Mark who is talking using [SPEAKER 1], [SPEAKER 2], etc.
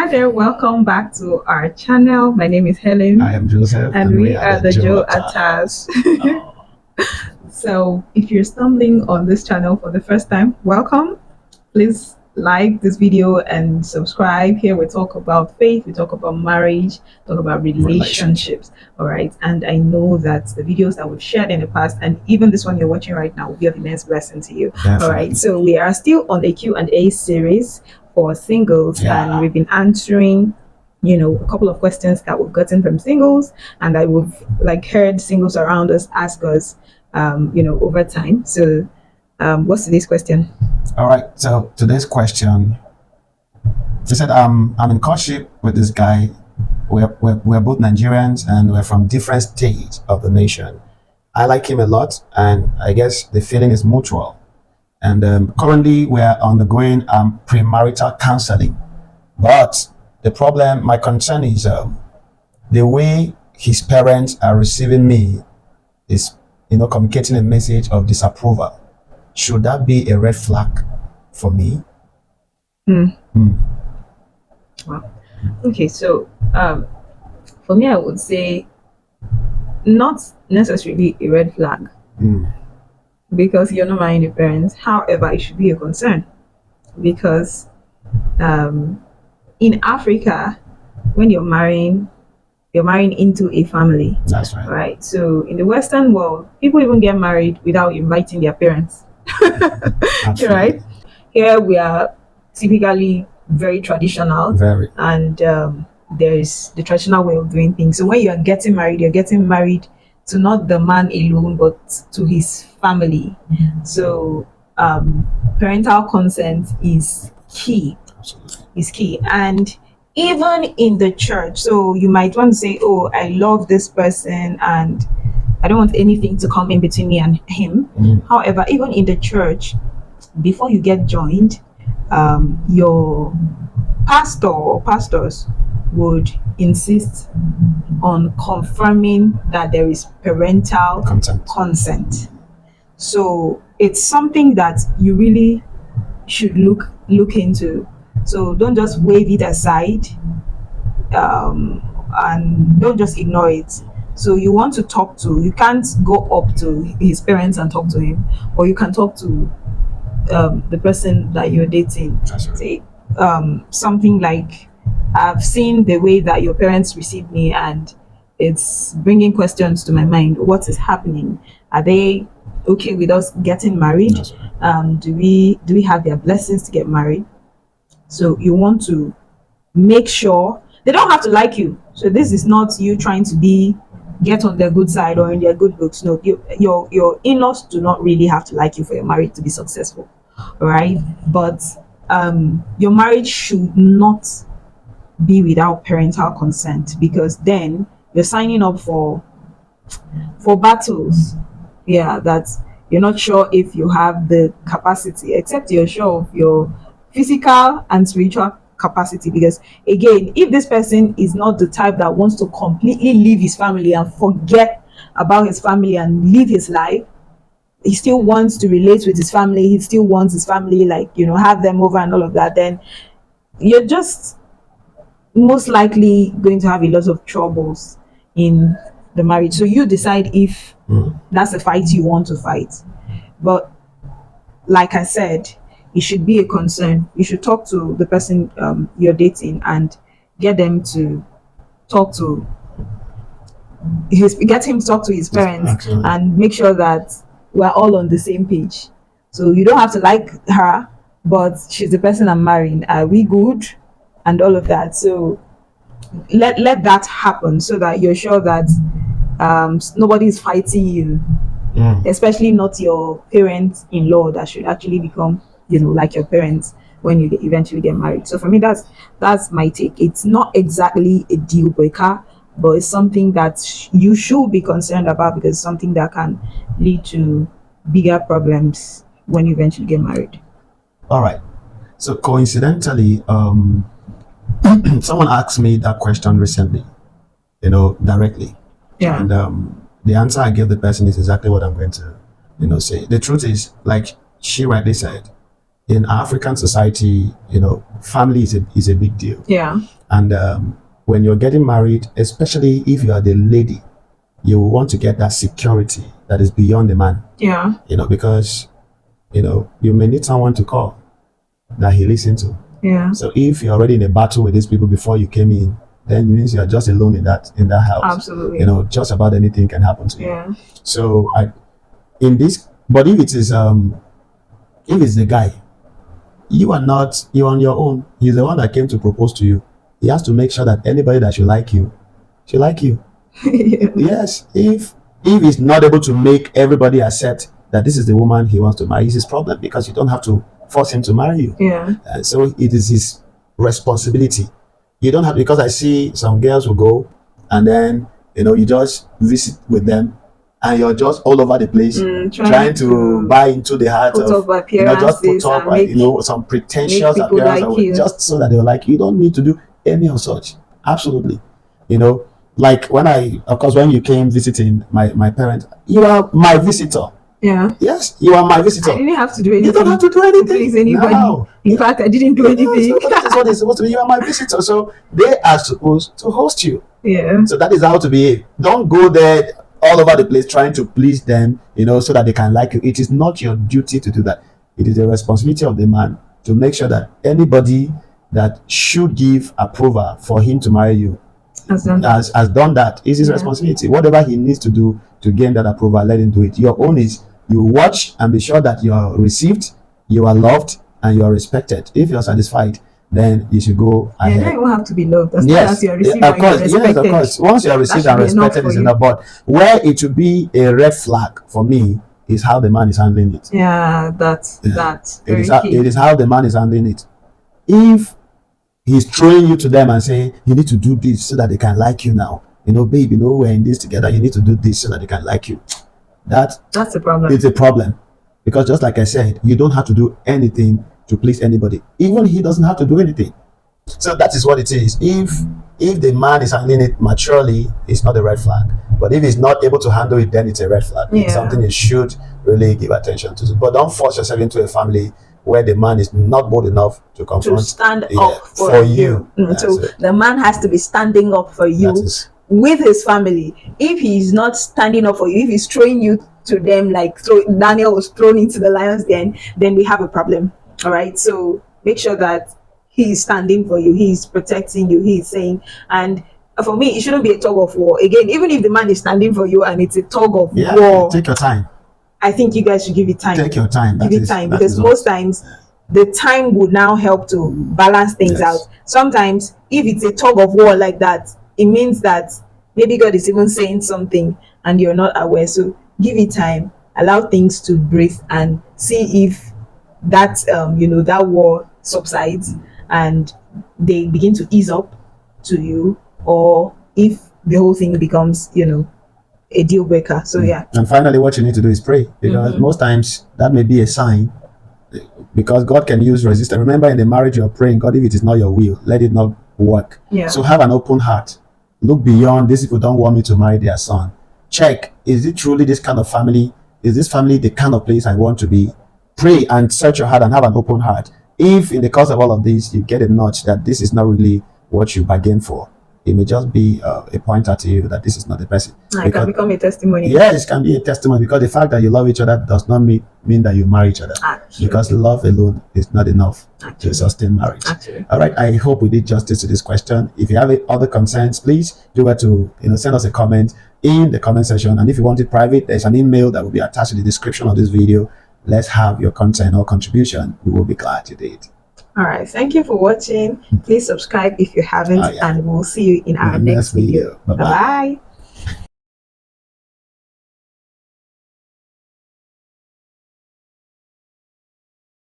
[SPEAKER 1] Hi there, welcome back to our channel. My name is Helen.
[SPEAKER 2] I am Joseph,
[SPEAKER 1] and we are the
[SPEAKER 2] Joe-Attahs.
[SPEAKER 1] Joe-Attahs. So, if you're stumbling on this channel for the first time, welcome. Please like this video and subscribe. Here we talk about faith, we talk about marriage, talk about relationships. All right. And I know that the videos that we've shared in the past, and even this one you're watching right now, will be of immense blessing to you.
[SPEAKER 2] Definitely.
[SPEAKER 1] All right. So we are still on the Q&A series for singles, and we've been answering a couple of questions that we've gotten from singles and that we've heard singles around us ask us over time. So what's today's question?
[SPEAKER 2] All right, so today's question, she said, I'm in courtship with this guy. We're both Nigerians and we're from different states of the nation. I like him a lot and I guess the feeling is mutual. And currently we're undergoing premarital counseling. But the problem, my concern is the way his parents are receiving me is, communicating a message of disapproval. Should that be a red flag for me?
[SPEAKER 1] Wow. Okay, so for me, I would say not necessarily a red flag because you're not marrying your parents. However, it should be a concern because in Africa, when you're marrying into a family.
[SPEAKER 2] That's right.
[SPEAKER 1] Right. So in the Western world, people even get married without inviting their parents. Right. Here we are typically very traditional.
[SPEAKER 2] Very.
[SPEAKER 1] And there is the traditional way of doing things. So when you're getting married to not the man alone, but to his family. So parental consent is key.
[SPEAKER 2] Absolutely.
[SPEAKER 1] Is key. And even in the church, so you might want to say, oh, I love this person and I don't want anything to come in between me and him. However, even in the church, before you get joined, your pastor or pastors would insist on confirming that there is parental consent. So it's something that you really should look into. So don't just wave it aside and don't just ignore it. So you want to talk to, you can't go up to his parents and talk to him, or you can talk to the person that you're dating. Say something like, I've seen the way that your parents receive me and it's bringing questions to my mind. What is happening? Are they okay with us getting married? Do we have their blessings to get married? So you want to make sure they don't have to like you. So this is not you trying to get on their good side or in their good books. No, your in-laws do not really have to like you for your marriage to be successful. All right. But your marriage should not be without parental consent, because then you're signing up for battles. Yeah, that you're not sure if you have the capacity, except you're sure of your physical and spiritual capacity. Because again, if this person is not the type that wants to completely leave his family and forget about his family and live his life, he still wants to relate with his family, he still wants his family have them over and all of that, then you're just most likely going to have a lot of troubles in the marriage. So you decide if that's a fight you want to fight. But like I said, it should be a concern. You should talk to the person you're dating and get them to talk to get him to talk to his parents and make sure that we're all on the same page. So you don't have to like her, but she's the person I'm marrying. Are we good? And all of that. So let that happen so that you're sure that nobody is fighting you, especially not your parents-in-law that should actually become like your parents when you eventually get married. So for me, that's my take. It's not exactly a deal breaker, but it's something that you should be concerned about, because it's something that can lead to bigger problems when you eventually get married.
[SPEAKER 2] All right. So coincidentally, someone asked me that question recently, directly.
[SPEAKER 1] Yeah.
[SPEAKER 2] And the answer I gave the person is exactly what I'm going to, say. The truth is, like she rightly said, in African society, family is a big deal.
[SPEAKER 1] Yeah.
[SPEAKER 2] And when you're getting married, especially if you are the lady, you want to get that security that is beyond the man.
[SPEAKER 1] Yeah.
[SPEAKER 2] Because you may need someone to call that he listens to.
[SPEAKER 1] Yeah.
[SPEAKER 2] So if you're already in a battle with these people before you came in, then it means you're just alone in that house.
[SPEAKER 1] Absolutely.
[SPEAKER 2] Just about anything can happen to you.
[SPEAKER 1] Yeah.
[SPEAKER 2] So but if it is if it's the guy, you're on your own. He's the one that came to propose to you. He has to make sure that anybody that should like you.
[SPEAKER 1] Yeah.
[SPEAKER 2] Yes. If he's not able to make everybody accept that this is the woman he wants to marry, it's his problem, because you don't have to force him to marry you.
[SPEAKER 1] Yeah.
[SPEAKER 2] So it is his responsibility. You don't have, because I see some girls who go and then you just visit with them and you're just all over the place trying to buy into the heart
[SPEAKER 1] put
[SPEAKER 2] of
[SPEAKER 1] up
[SPEAKER 2] just put up some pretentious appearance
[SPEAKER 1] like
[SPEAKER 2] just so that they'll like you. Don't need to do any of such. Absolutely. Like when you came visiting my parents, you are my visitor.
[SPEAKER 1] Yeah.
[SPEAKER 2] Yes, you are my visitor.
[SPEAKER 1] I didn't have to do anything.
[SPEAKER 2] You don't have to do anything.
[SPEAKER 1] To please anybody.
[SPEAKER 2] No.
[SPEAKER 1] In fact, I didn't do anything.
[SPEAKER 2] That is what it's supposed to be. You are my visitor. So they are supposed to host you.
[SPEAKER 1] Yeah.
[SPEAKER 2] So that is how to behave. Don't go there all over the place trying to please them, so that they can like you. It is not your duty to do that. It is the responsibility of the man to make sure that anybody that should give approval for him to marry you has done that. It's his responsibility. Whatever he needs to do to gain that approval, let him do it. Your own is you watch and be sure that you are received, you are loved, and you are respected. If you're satisfied, then you should go ahead.
[SPEAKER 1] Yeah, you don't have to be loved. As
[SPEAKER 2] yes,
[SPEAKER 1] long as you are received
[SPEAKER 2] of course,
[SPEAKER 1] and you are respected.
[SPEAKER 2] yes, of course. Once you are received and respected, is enough. But where it should be a red flag for me is how the man is handling it.
[SPEAKER 1] Yeah, that's very key.
[SPEAKER 2] It is how the man is handling it. If he's throwing you to them and saying you need to do this so that they can like you now, babe, we're in this together. You need to do this so that they can like you. That's
[SPEAKER 1] a problem.
[SPEAKER 2] It's a problem, because just like I said, you don't have to do anything to please anybody. Even he doesn't have to do anything. So that is what it is. If the man is handling it maturely, it's not a red flag. But if he's not able to handle it, then it's a red flag.
[SPEAKER 1] Yeah.
[SPEAKER 2] It's something you should really give attention to. But don't force yourself into a family where the man is not bold enough to confront,
[SPEAKER 1] to stand up for you. So the man has to be standing up for you with his family. If he's not standing up for you, if he's throwing you to them like Daniel was thrown into the lion's den, then we have a problem. All right. So make sure that he's standing for you, he's protecting you, he's saying. And for me, it shouldn't be a tug of war. Again, even if the man is standing for you and it's a tug of war,
[SPEAKER 2] take your time.
[SPEAKER 1] I think you guys should give it time.
[SPEAKER 2] Take your time.
[SPEAKER 1] Give it time, because most times the time would now help to balance things out. Sometimes if it's a tug of war like that, it means that maybe God is even saying something and you're not aware. So give it time, allow things to breathe, and see if that that war subsides and they begin to ease up to you, or if the whole thing becomes a deal breaker. So
[SPEAKER 2] and finally, what you need to do is pray, because most times that may be a sign, because God can use resistance. Remember, in the marriage you're praying, God, if it is not your will, let it not work. So have an open heart. Look beyond. These people don't want me to marry their son. Check, is it truly this kind of family? Is this family the kind of place I want to be? Pray and search your heart and have an open heart. If in the course of all of this you get a nudge that this is not really what you bargained for, it may just be a pointer to you that this is not the person.
[SPEAKER 1] It can become a testimony.
[SPEAKER 2] Yes, it can be a testimony, because the fact that you love each other does not mean that you marry each other. Because love alone is not enough to sustain marriage. All right, I hope we did justice to this question. If you have other concerns, please do it to send us a comment in the comment section. And if you want it private, there's an email that will be attached to the description of this video. Let's have your concern or contribution. We will be glad you did.
[SPEAKER 1] All right, thank you for watching. Please subscribe if you haven't, and we'll see you in our next video.
[SPEAKER 2] Bye-bye.
[SPEAKER 1] Bye.